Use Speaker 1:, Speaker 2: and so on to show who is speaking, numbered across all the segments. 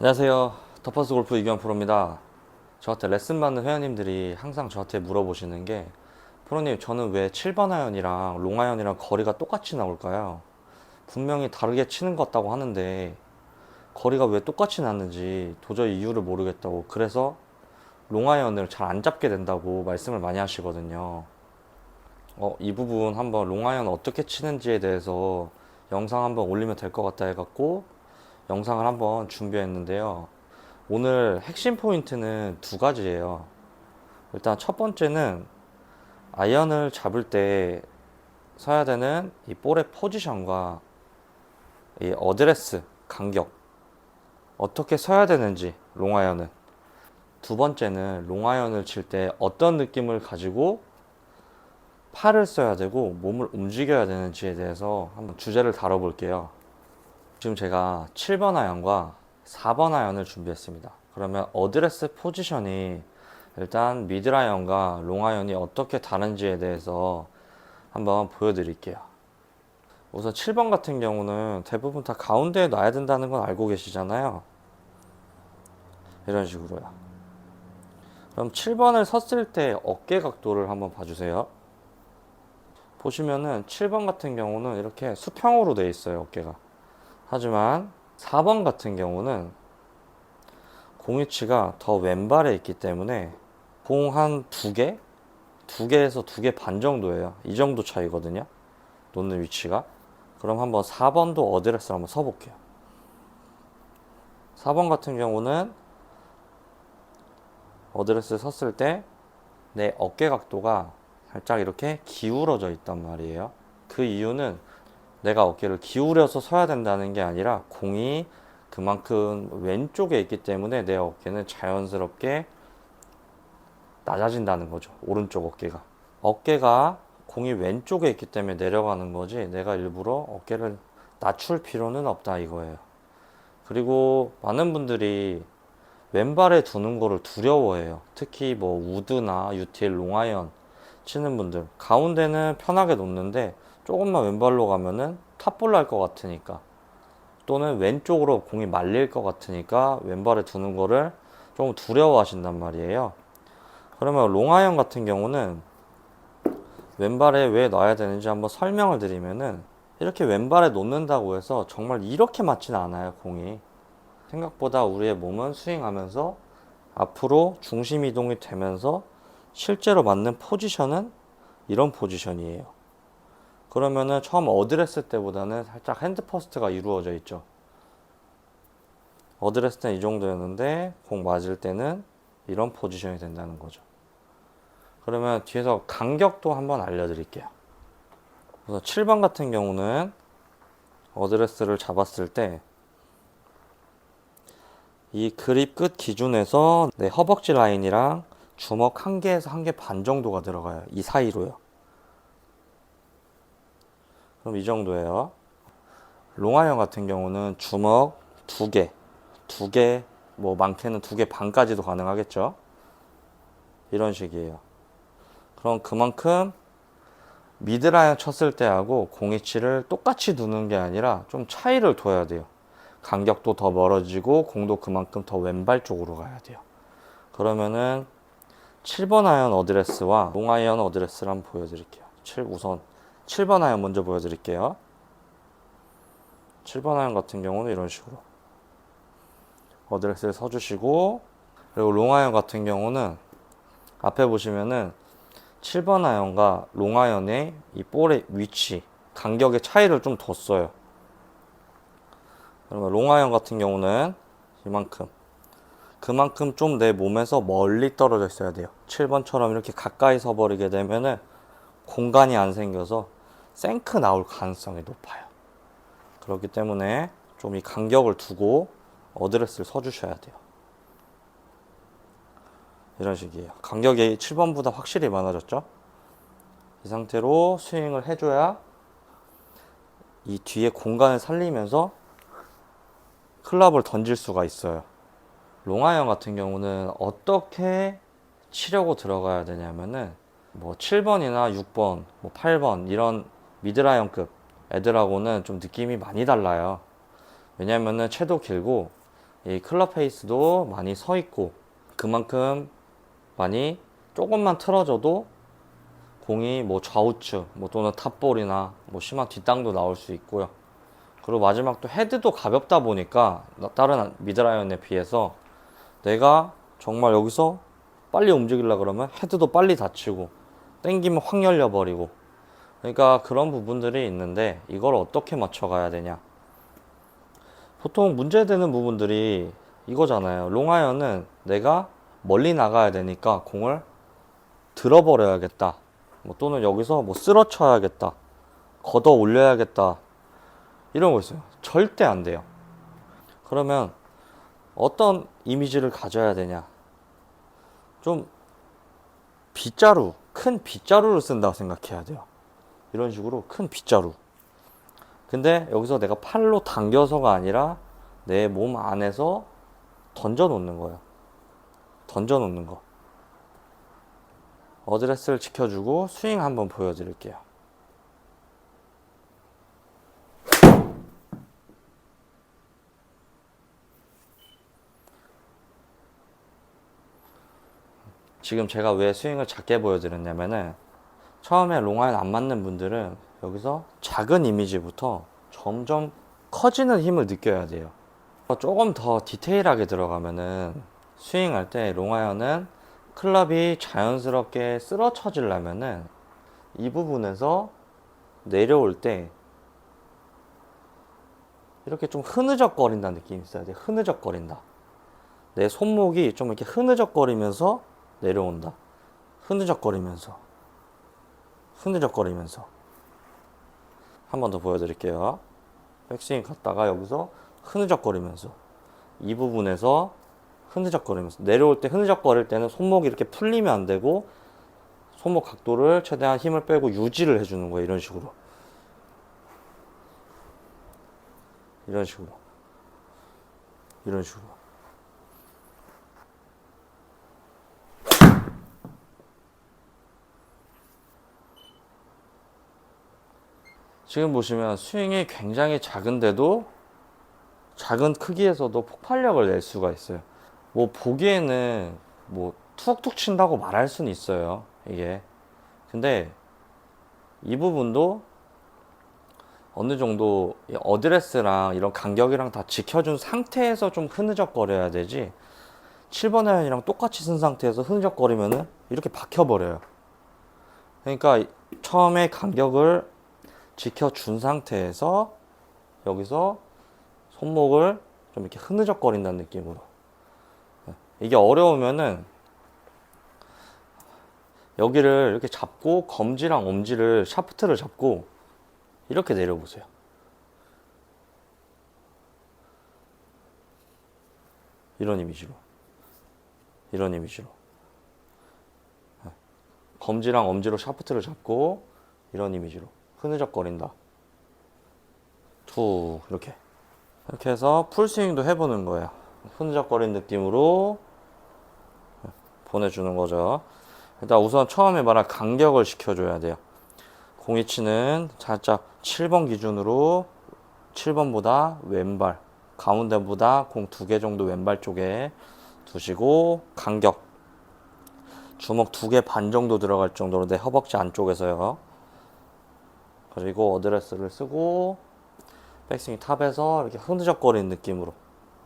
Speaker 1: 안녕하세요. 더퍼스 골프 이규환 프로입니다. 저한테 레슨 받는 회원님들이 항상 저한테 물어보시는 게, 프로님 저는 왜 7번 아이언이랑 롱 아이언이랑 거리가 똑같이 나올까요? 분명히 다르게 치는 것 같다고 하는데 거리가 왜 똑같이 나는지 도저히 이유를 모르겠다고, 그래서 롱 아이언을 잘 안 잡게 된다고 말씀을 많이 하시거든요. 이 부분 한번 롱 아이언 어떻게 치는지에 대해서 영상 한번 올리면 될 것 같다 해갖고 영상을 한번 준비했는데요. 오늘 핵심 포인트는 두 가지예요. 일단 첫 번째는 아이언을 잡을 때 서야 되는 이 볼의 포지션과 이 어드레스, 간격, 어떻게 서야 되는지, 롱아이언은. 두 번째는 롱아이언을 칠 때 어떤 느낌을 가지고 팔을 써야 되고 몸을 움직여야 되는지에 대해서 한번 주제를 다뤄볼게요. 지금 제가 7번 아이언과 4번 아이언을 준비했습니다. 그러면 어드레스 포지션이 일단 미드라이언과 롱아이언이 어떻게 다른지에 대해서 한번 보여드릴게요. 우선 7번 같은 경우는 대부분 다 가운데에 놔야 된다는 건 알고 계시잖아요. 이런 식으로요. 그럼 7번을 섰을 때 어깨 각도를 한번 봐주세요. 보시면은 7번 같은 경우는 이렇게 수평으로 되어 있어요, 어깨가. 하지만 4번 같은 경우는 공 위치가 더 왼발에 있기 때문에 공 한 두 개? 두 개에서 두 개 반 정도예요. 이 정도 차이거든요, 놓는 위치가. 그럼 한번 4번도 어드레스를 한번 서볼게요. 4번 같은 경우는 어드레스 섰을 때 내 어깨 각도가 살짝 이렇게 기울어져 있단 말이에요. 그 이유는 내가 어깨를 기울여서 서야 된다는 게 아니라 공이 그만큼 왼쪽에 있기 때문에 내 어깨는 자연스럽게 낮아진다는 거죠. 오른쪽 어깨가. 어깨가 공이 왼쪽에 있기 때문에 내려가는 거지, 내가 일부러 어깨를 낮출 필요는 없다 이거예요. 그리고 많은 분들이 왼발에 두는 거를 두려워해요. 특히 뭐 우드나 유틸, 롱아이언 치는 분들, 가운데는 편하게 놓는데 조금만 왼발로 가면은 탑볼 날 것 같으니까, 또는 왼쪽으로 공이 말릴 것 같으니까 왼발에 두는 거를 조금 두려워하신단 말이에요. 그러면 롱아이언 같은 경우는 왼발에 왜 놔야 되는지 한번 설명을 드리면은, 이렇게 왼발에 놓는다고 해서 정말 이렇게 맞지는 않아요, 공이. 생각보다 우리의 몸은 스윙하면서 앞으로 중심 이동이 되면서 실제로 맞는 포지션은 이런 포지션이에요. 그러면은 처음 어드레스 때보다는 살짝 핸드 퍼스트가 이루어져 있죠. 어드레스 때는 이 정도였는데 공 맞을 때는 이런 포지션이 된다는 거죠. 그러면 뒤에서 간격도 한번 알려드릴게요. 그래서 7번 같은 경우는 어드레스를 잡았을 때 이 그립 끝 기준에서 내 허벅지 라인이랑 주먹 한 개에서 한 개 반 정도가 들어가요. 이 사이로요. 그럼 이 정도예요. 롱아이언 같은 경우는 주먹 두 개, 뭐 많게는 두 개 반까지도 가능하겠죠. 이런 식이에요. 그럼 그만큼 미드라이언 쳤을 때하고 공이치를 똑같이 두는 게 아니라 좀 차이를 둬야 돼요. 간격도 더 멀어지고 공도 그만큼 더 왼발 쪽으로 가야 돼요. 그러면은 7번 아이언 어드레스와 롱 아이언 어드레스를 한번 보여드릴게요. 우선 7번 아이언 먼저 보여드릴게요. 7번 아이언 같은 경우는 이런 식으로 어드레스를 서주시고, 그리고 롱 아이언 같은 경우는 앞에 보시면은 7번 아이언과 롱 아이언의 이 볼의 위치, 간격의 차이를 좀 뒀어요. 그러면 롱 아이언 같은 경우는 이만큼, 그만큼 좀 내 몸에서 멀리 떨어져 있어야 돼요. 7번처럼 이렇게 가까이 서버리게 되면은 공간이 안 생겨서 생크 나올 가능성이 높아요. 그렇기 때문에 좀 이 간격을 두고 어드레스를 서주셔야 돼요. 이런 식이에요. 간격이 7번보다 확실히 많아졌죠? 이 상태로 스윙을 해줘야 이 뒤에 공간을 살리면서 클럽을 던질 수가 있어요. 롱아이언 같은 경우는 어떻게 치려고 들어가야 되냐면은, 뭐 7번이나 6번, 뭐 8번 이런 미드라이언급 애들하고는 좀 느낌이 많이 달라요. 왜냐면은 채도 길고 이 클럽 페이스도 많이 서 있고, 그만큼 많이 조금만 틀어져도 공이 뭐 좌우측 뭐 또는 탑볼이나 뭐 심한 뒷땅도 나올 수 있고요. 그리고 마지막 또 헤드도 가볍다 보니까 다른 미드라이언에 비해서 내가 정말 여기서 빨리 움직이려 그러면 헤드도 빨리 닫히고 땡기면 확 열려버리고, 그러니까 그런 부분들이 있는데 이걸 어떻게 맞춰가야 되냐. 보통 문제되는 부분들이 이거잖아요. 롱아이언은 내가 멀리 나가야 되니까 공을 들어버려야겠다, 뭐 또는 여기서 뭐 쓰러쳐야겠다, 걷어 올려야겠다, 이런 거 있어요. 절대 안 돼요. 그러면 어떤 이미지를 가져야 되냐. 좀 빗자루, 큰 빗자루를 쓴다고 생각해야 돼요. 이런 식으로 큰 빗자루. 근데 여기서 내가 팔로 당겨서가 아니라 내 몸 안에서 던져 놓는 거예요. 던져 놓는 거. 어드레스를 지켜주고 스윙 한번 보여드릴게요. 지금 제가 왜 스윙을 작게 보여드렸냐면은, 처음에 롱아이언 안 맞는 분들은 여기서 작은 이미지부터 점점 커지는 힘을 느껴야 돼요. 조금 더 디테일하게 들어가면은, 스윙할 때 롱아이언은 클럽이 자연스럽게 쓰러쳐지려면은 이 부분에서 내려올 때 이렇게 좀 흐느적거린다는 느낌이 있어야 돼요. 흐느적거린다. 내 손목이 좀 이렇게 흐느적거리면서 내려온다. 흐느적거리면서. 흐느적거리면서. 한 번 더 보여드릴게요. 백스윙 갔다가 여기서 흐느적거리면서, 이 부분에서 흐느적거리면서 내려올 때, 흐느적거릴 때는 손목이 이렇게 풀리면 안 되고 손목 각도를 최대한 힘을 빼고 유지를 해주는 거예요. 이런 식으로. 이런 식으로. 이런 식으로. 지금 보시면 스윙이 굉장히 작은데도 작은 크기에서도 폭발력을 낼 수가 있어요. 뭐 보기에는 뭐 툭툭 친다고 말할 수는 있어요, 이게. 근데 이 부분도 어느 정도 어드레스랑 이런 간격이랑 다 지켜준 상태에서 좀 흐느적거려야 되지, 7번 아이언이랑 똑같이 쓴 상태에서 흐느적거리면은 이렇게 박혀버려요. 그러니까 처음에 간격을 지켜준 상태에서 여기서 손목을 좀 이렇게 흐느적거린다는 느낌으로. 이게 어려우면은 여기를 이렇게 잡고 검지랑 엄지를, 샤프트를 잡고 이렇게 내려보세요. 이런 이미지로. 이런 이미지로. 검지랑 엄지로 샤프트를 잡고 이런 이미지로 흐느적거린다. 툭, 이렇게. 이렇게 해서 풀스윙도 해보는 거예요. 흐느적거린 느낌으로 보내주는 거죠. 일단 우선 처음에 말한 간격을 시켜줘야 돼요. 공이치는 살짝 7번 기준으로 7번보다 왼발, 가운데보다 공 2개 정도 왼발 쪽에 두시고, 간격 주먹 2개 반 정도 들어갈 정도로 내 허벅지 안쪽에서요. 그리고 어드레스를 쓰고 백스윙 탑에서 이렇게 흐느적거리는 느낌으로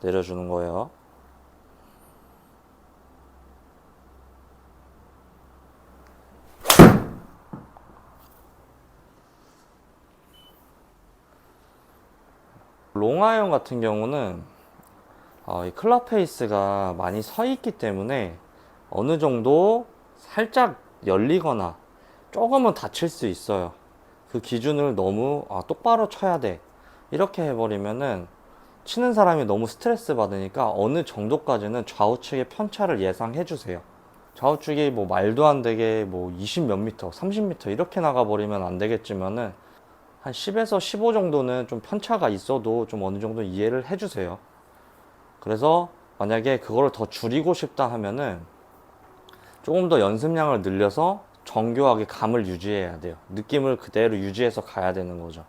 Speaker 1: 내려주는 거예요. 롱아이언 같은 경우는 이 클럽 페이스가 많이 서 있기 때문에 어느 정도 살짝 열리거나 조금은 다칠 수 있어요. 그 기준을 너무 똑바로 쳐야 돼, 이렇게 해버리면은 치는 사람이 너무 스트레스 받으니까 어느 정도까지는 좌우측의 편차를 예상해 주세요. 좌우측이 뭐 말도 안 되게 뭐 20 몇 미터, 30m 이렇게 나가버리면 안 되겠지만은 한 10에서 15 정도는 좀 편차가 있어도 좀 어느 정도 이해를 해주세요. 그래서 만약에 그거를 더 줄이고 싶다 하면은 조금 더 연습량을 늘려서 정교하게 감을 유지해야 돼요. 느낌을 그대로 유지해서 가야 되는 거죠.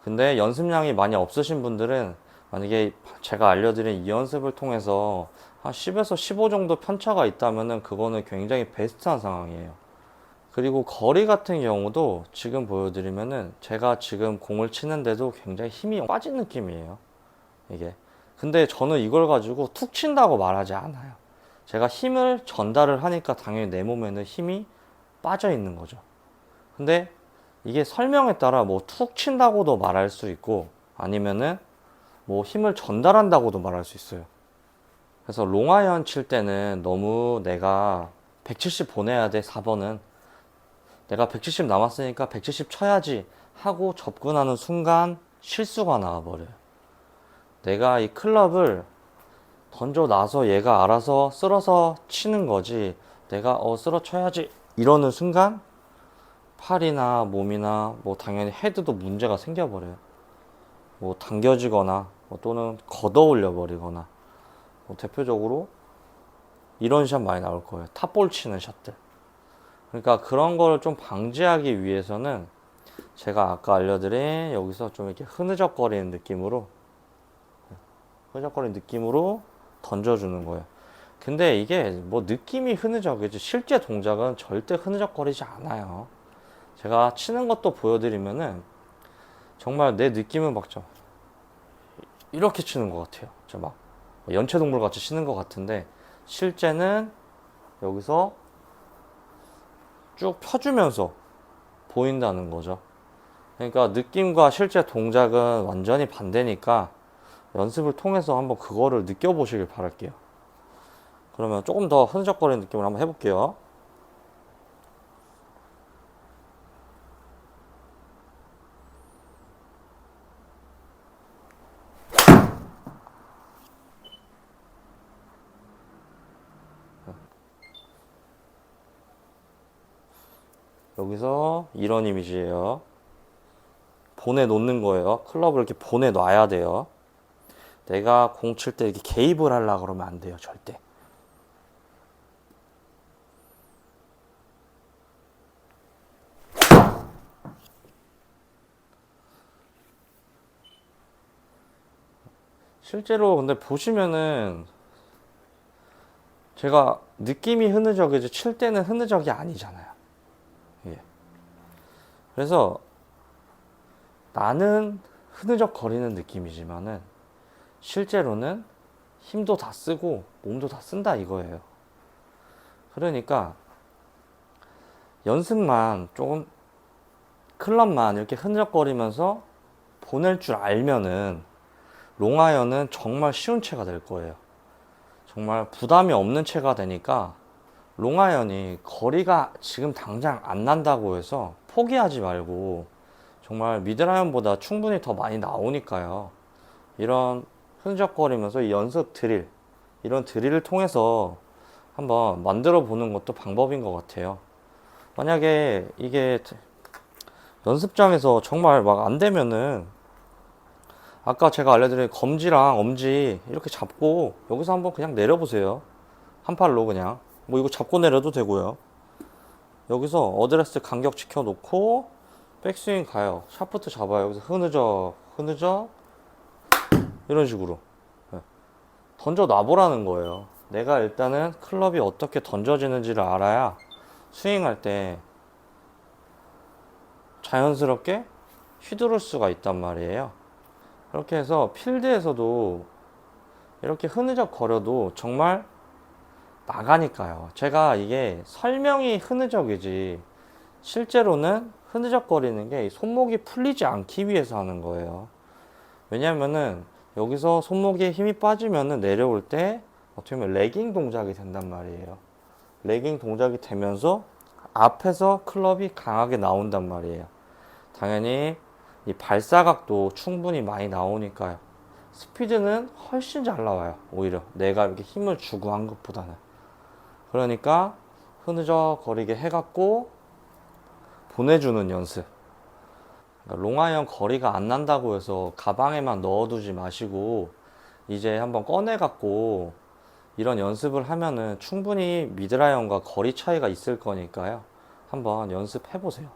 Speaker 1: 근데 연습량이 많이 없으신 분들은 만약에 제가 알려드린 이 연습을 통해서 한 10에서 15 정도 편차가 있다면은 그거는 굉장히 베스트한 상황이에요. 그리고 거리 같은 경우도 지금 보여드리면은 제가 지금 공을 치는데도 굉장히 힘이 빠진 느낌이에요. 이게. 근데 저는 이걸 가지고 툭 친다고 말하지 않아요. 제가 힘을 전달을 하니까 당연히 내 몸에는 힘이 빠져 있는 거죠. 근데 이게 설명에 따라 뭐 툭 친다고도 말할 수 있고 아니면은 뭐 힘을 전달한다고도 말할 수 있어요. 그래서 롱아이언 칠 때는 너무 내가 170 보내야 돼, 4번은. 내가 170 남았으니까 170 쳐야지 하고 접근하는 순간 실수가 나와버려요. 내가 이 클럽을 던져 놔서 얘가 알아서 쓸어서 치는 거지, 내가 쓸어 쳐야지 이러는 순간 팔이나 몸이나 뭐 당연히 헤드도 문제가 생겨버려요. 뭐 당겨지거나 뭐 또는 걷어 올려 버리거나 뭐 대표적으로 이런 샷 많이 나올 거예요. 탑볼 치는 샷들. 그러니까 그런 걸 좀 방지하기 위해서는 제가 아까 알려드린 여기서 좀 이렇게 흐느적거리는 느낌으로 던져주는 거예요. 근데 이게 뭐 느낌이 흐느적이지 실제 동작은 절대 흐느적거리지 않아요. 제가 치는 것도 보여드리면은 정말 내 느낌은 막 좀 이렇게 치는 것 같아요. 저 막 연체동물 같이 치는 것 같은데 실제는 여기서 쭉 펴주면서 보인다는 거죠. 그러니까 느낌과 실제 동작은 완전히 반대니까 연습을 통해서 한번 그거를 느껴보시길 바랄게요. 그러면 조금 더 흐느적거리는 느낌을 한번 해볼게요. 여기서 이런 이미지예요. 보내놓는 거예요. 클럽을 이렇게 보내놔야 돼요. 내가 공 칠 때 이렇게 개입을 하려고 그러면 안 돼요. 절대. 실제로 근데 보시면은 제가 느낌이 흐느적이지 칠 때는 흐느적이 아니잖아요. 예. 그래서 나는 흐느적 거리는 느낌이지만은 실제로는 힘도 다 쓰고 몸도 다 쓴다 이거예요. 그러니까 연습만 조금 클럽만 이렇게 흐느적거리면서 보낼 줄 알면은 롱아이언은 정말 쉬운 채가 될 거예요. 정말 부담이 없는 채가 되니까 롱아이언이 거리가 지금 당장 안 난다고 해서 포기하지 말고 정말 미드라이언보다 충분히 더 많이 나오니까요. 이런 흔적거리면서 이 연습 드릴, 이런 드릴을 통해서 한번 만들어 보는 것도 방법인 것 같아요. 만약에 이게 연습장에서 정말 막 안 되면은 아까 제가 알려드린 검지랑 엄지 이렇게 잡고 여기서 한번 그냥 내려보세요. 한 팔로 그냥. 뭐 이거 잡고 내려도 되고요. 여기서 어드레스 간격 지켜놓고 백스윙 가요. 샤프트 잡아요. 여기서 흐느적 이런 식으로 던져 놔보라는 거예요. 내가 일단은 클럽이 어떻게 던져지는지를 알아야 스윙할 때 자연스럽게 휘두를 수가 있단 말이에요. 그렇게 해서 필드에서도 이렇게 흐느적 거려도 정말 나가니까요. 제가 이게 설명이 흐느적이지 실제로는 흐느적거리는 게 손목이 풀리지 않기 위해서 하는 거예요. 왜냐면은 여기서 손목에 힘이 빠지면은 내려올 때 어떻게 보면 레깅 동작이 된단 말이에요. 레깅 동작이 되면서 앞에서 클럽이 강하게 나온단 말이에요. 당연히 이 발사각도 충분히 많이 나오니까요. 스피드는 훨씬 잘 나와요. 오히려 내가 이렇게 힘을 주고 한 것보다는. 그러니까 흐느적거리게 해갖고 보내주는 연습. 그러니까 롱아이언 거리가 안 난다고 해서 가방에만 넣어두지 마시고 이제 한번 꺼내갖고 이런 연습을 하면은 충분히 미드라이언과 거리 차이가 있을 거니까요. 한번 연습해 보세요.